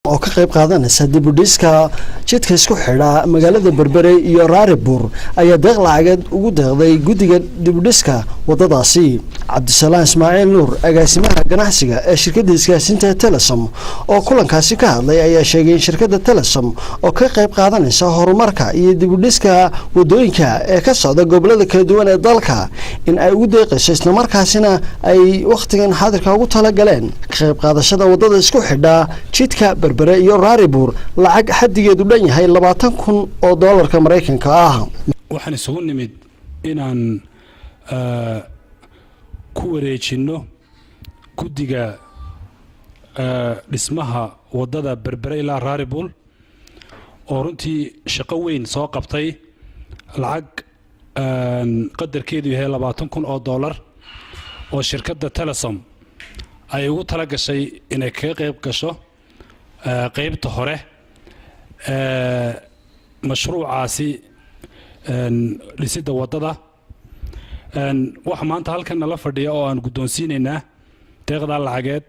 oo ka qayb qaadanaysa dib u dhiska jidka isku xidha magaalada Berbere iyo Raaribur ayaa deeq lacageed ugu deeqday guddiga dib u dhiska wadadaasi Cabdisalaam Ismaaciil Nuur agaasimaha ganacsiga ee shirkadda isgaarsiinta Telesom oo kulankaasi ka hadlay ayaa sheegay in shirkadda Telesom oo ka qayb qaadanaysa horumarka iyo dib u dhiska wadooyinka ee ka socda gobolada kala duwan ee dalka in ay ugu deeqayso isla markaasina ay waqtigan xadirka ugu tala galeen ka qayb qaadashada wadada isku xidha jidka Berbere iyo Raaribur lacag xadigeedu dhan yahay 20,000 oo doolarka Mareykanka ah waxaan isugu nimid inaan ku wareejino guddiga dhismaha wadada Berbere ilaa Raaribur oo runtii shaqo weyn soo qabtay lacag qadarkeedu yahay 20,000 oo doolar oo shirkadda Telesom ay ugu tala gashay inay ka qayb gasho qaybta hore mashruucaasi dhisida wadada wax maanta halkan la fadhiya oo aan guddoonsiinaynaa deeqda lacageed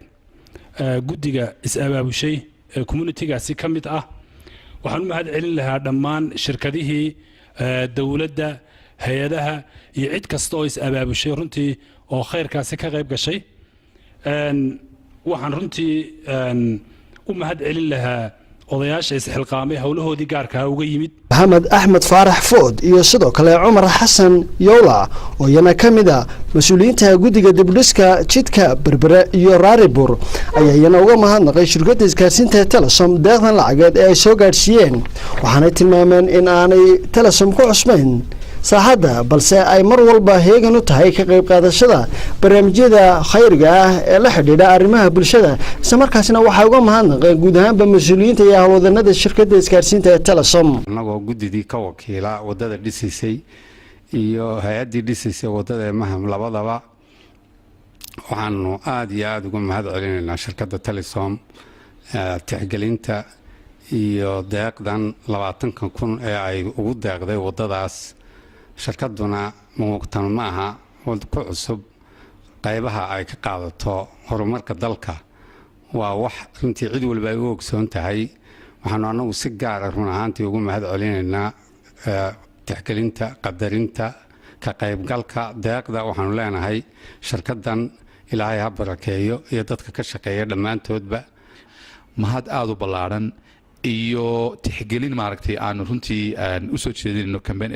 guddiga is-abaabushay ee community-gaasi ka mid ah waxaan u mahad celin lahaa dhammaan shirkadihii dawladda hay-adaha iyo cid kasta oo is-abaabushay runtii oo khayrkaasi ka qayb gashay waxaan runtii u mahad celin lahaa odayaasha isxilqaamay hawlahoodii gaarka uga yimid Maxamed Axmed Faarax Food iyo sidoo kale Cumar Xasan Yowla oo yana kamida mas'uuliyiinta guddiga dib u dhiska jidka Berbere iyo Raaribur ayaa yana uga mahadnaqay shirkadda isgaarsiinta Telesom deeqdan lacageed ee ay soo gaarsiiyeen waxaana tilmaameen in aanay Telesom ku cusbayn saaxadda balse ay mar walba heegan u tahay ka qayb qaadashada barnaamijyada khayriga ah ee la xidhiidha arrimaha bulshada isla markaasina waxa uga mahadnaqeen guud ahaanba mas'uuliyiinta iyo hawlwadanada shirkadda isgaarsiinta ee Telesom anagoo guddidii ka wakiila wadada dhisisay iyo hay'addii dhisisay wadada maham labadaba waxaanu aad iyo aad uga mahad celinaynaa shirkadda Telesom tixgelinta iyo deeqdan 20,000 ee ay ugu deeqday wadadaas shirkaduna muqtan ma aha wad ku cusub qaybaha ay ka qaadato horumarka dalka waa wax runtii cid walba ay u ogsoon tahay waxaanu anagu si gaar ah run ahaantii ugu mahad celinaynaa tixgelinta qadarinta ka qaybgalka deeqda waxaanu leenahay shirkaddan ilaahay ha barakeeyo iyo dadka ka shaqeeya dhammaantoodba mahad aad u ballaaran iyo tixgelin maaragtay aanu runtii u soo jeedinayno campaign